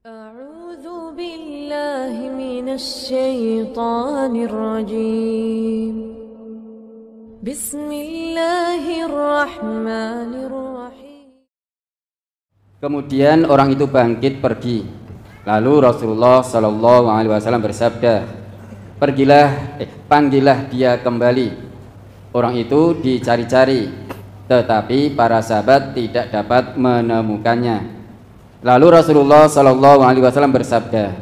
أعوذ بالله من الشيطان الرجيم بسم الله الرحمن الرحيم. Kemudian orang itu bangkit pergi. Lalu Rasulullah Shallallahu Alaihi Wasallam bersabda, panggillah dia kembali. Orang itu dicari-cari, tetapi para sahabat tidak dapat menemukannya. Lalu Rasulullah Shallallahu Alaihi Wasallam bersabda,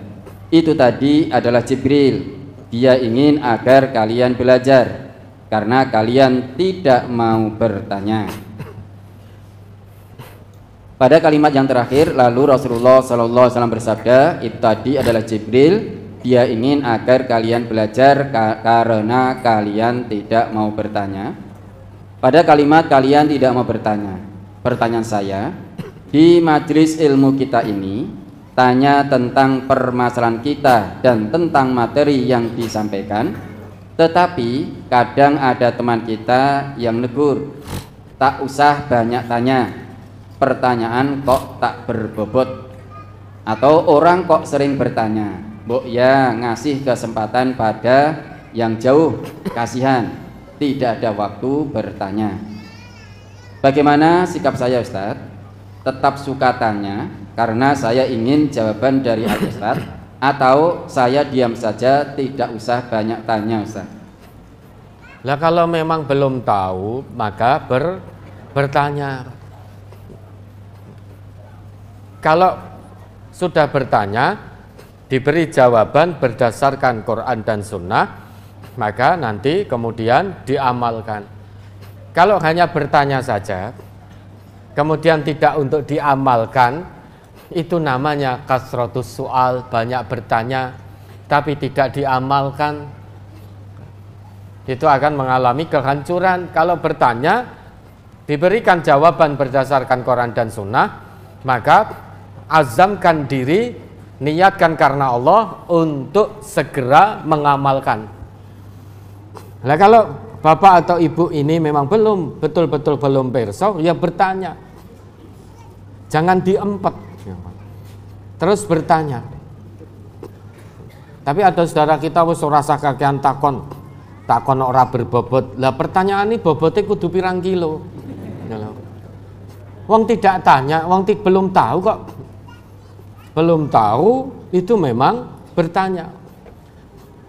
itu tadi adalah Jibril. Dia ingin agar kalian belajar, karena kalian tidak mau bertanya. Pada kalimat yang terakhir, lalu Rasulullah Shallallahu Alaihi Wasallam bersabda, itu tadi adalah Jibril. Dia ingin agar kalian belajar karena kalian tidak mau bertanya. Pada kalimat kalian tidak mau bertanya, pertanyaan saya, di majelis ilmu kita ini tanya tentang permasalahan kita dan tentang materi yang disampaikan, tetapi kadang ada teman kita yang negur, tak usah banyak tanya, pertanyaan kok tak berbobot. Atau orang kok sering bertanya, mbok ya ngasih kesempatan pada yang jauh, kasihan, tidak ada waktu bertanya. Bagaimana sikap saya, Ustadz? Tetap suka tanya karena saya ingin jawaban dari Ustadz, atau saya diam saja tidak usah banyak tanya, Ustadz? Lah kalau memang belum tahu maka bertanya. Kalau sudah bertanya diberi jawaban berdasarkan Quran dan Sunnah, maka nanti kemudian diamalkan. Kalau hanya bertanya saja kemudian tidak untuk diamalkan, itu namanya kasratus soal, banyak bertanya tapi tidak diamalkan, itu akan mengalami kehancuran. Kalau bertanya diberikan jawaban berdasarkan Quran dan Sunnah, maka azamkan diri, niatkan karena Allah untuk segera mengamalkan. Nah kalau bapak atau ibu ini memang belum betul-betul belum pirsa, ya bertanya, jangan diempet, terus bertanya. Tapi ada saudara kita wis ora usah kakean takon ora berbobot. Lah pertanyaan ini bobotnya kudu pirang kilo. Wong tidak tanya, wong belum tahu kok. Belum tahu itu memang bertanya.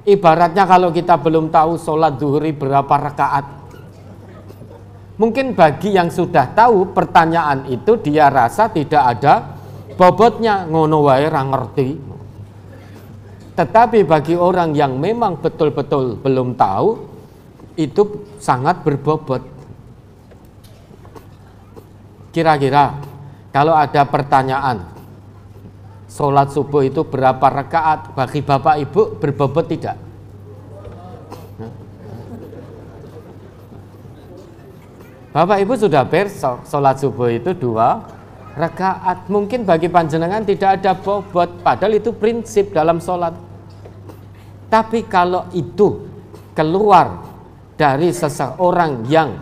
Ibaratnya kalau kita belum tahu sholat zuhri berapa rakaat, mungkin bagi yang sudah tahu pertanyaan itu dia rasa tidak ada bobotnya, ngono wae ra ngerti. Tetapi bagi orang yang memang betul-betul belum tahu, itu sangat berbobot. Kira-kira kalau ada pertanyaan, sholat subuh itu berapa rakaat, bagi bapak ibu berbobot tidak? Bapak ibu sudah pirsa sholat subuh itu 2 rakaat. Mungkin bagi panjenengan tidak ada bobot, padahal itu prinsip dalam sholat. Tapi kalau itu keluar dari seseorang yang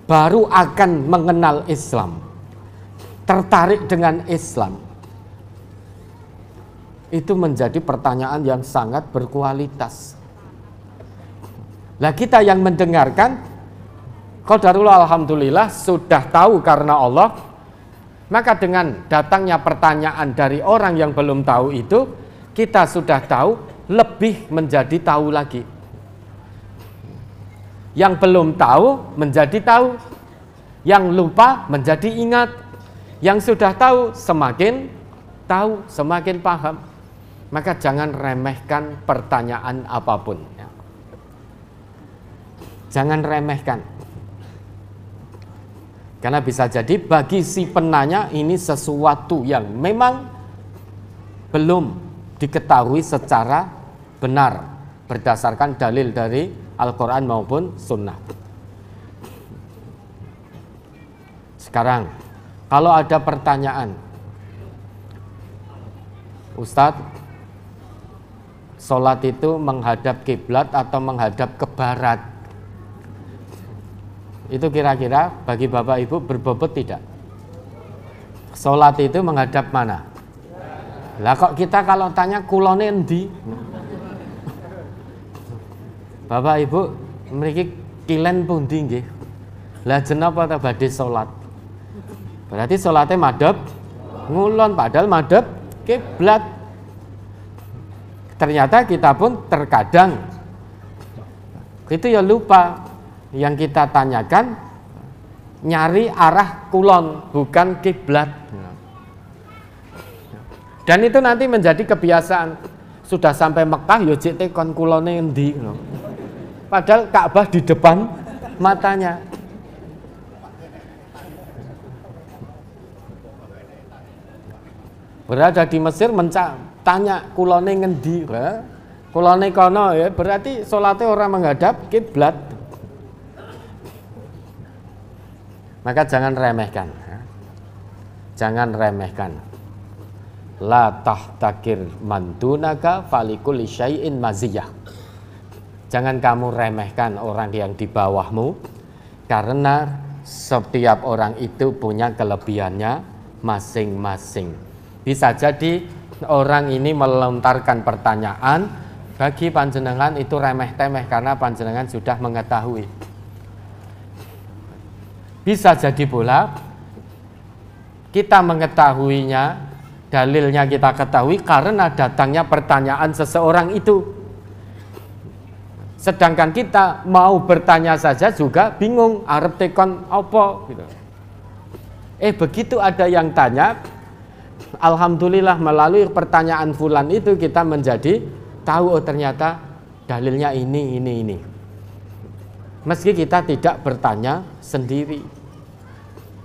baru akan mengenal Islam, tertarik dengan Islam, itu menjadi pertanyaan yang sangat berkualitas. Lah kita yang mendengarkan, qadarullah alhamdulillah sudah tahu karena Allah, maka dengan datangnya pertanyaan dari orang yang belum tahu itu, kita sudah tahu, lebih menjadi tahu lagi. Yang belum tahu menjadi tahu, yang lupa menjadi ingat, yang sudah tahu semakin paham. Maka jangan remehkan pertanyaan apapun. Jangan remehkan. Karena bisa jadi bagi si penanya ini sesuatu yang memang belum diketahui secara benar berdasarkan dalil dari Al-Quran maupun Sunnah. Sekarang, kalau ada pertanyaan, Ustadz, sholat itu menghadap kiblat atau menghadap ke barat? Itu kira-kira bagi bapak ibu berbobot tidak? Sholat itu menghadap mana? Lah kok kita kalau tanya kulone endi? Bapak Ibu mriki kilen pundi nggih? Lah jenapa ta badhe salat? Berarti salatnya madhep ngulon padahal madhep kiblat. Ternyata kita pun terkadang itu ya lupa, yang kita tanyakan nyari arah kulon bukan kiblat. Dan itu nanti menjadi kebiasaan. Sudah sampai Mekah ya jek tekon kulone endi. Padahal Ka'bah di depan matanya. Berada di Mesir tanya kulone ngendi, kulone kono ya, berarti sholatnya orang menghadap kiblat. Maka jangan remehkan, jangan remehkan. La tahtakir mandunaka falikul syai'in maziyah. Jangan kamu remehkan orang yang di bawahmu, karena setiap orang itu punya kelebihannya masing-masing. Bisa jadi orang ini melontarkan pertanyaan bagi panjenengan itu remeh-temeh karena panjenengan sudah mengetahui. Bisa jadi pula kita mengetahuinya, dalilnya kita ketahui karena datangnya pertanyaan seseorang itu. Sedangkan kita mau bertanya saja juga bingung, arep tekon apa gitu. Begitu ada yang tanya, alhamdulillah melalui pertanyaan fulan itu kita menjadi tahu, oh ternyata dalilnya ini. Meski kita tidak bertanya sendiri.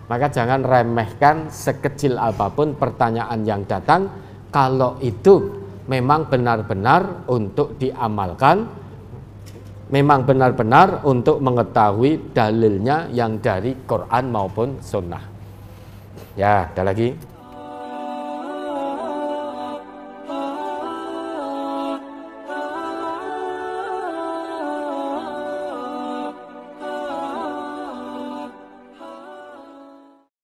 Maka jangan remehkan sekecil apapun pertanyaan yang datang kalau itu memang benar-benar untuk diamalkan, memang benar-benar untuk mengetahui dalilnya yang dari Quran maupun Sunnah. Ya, ada lagi.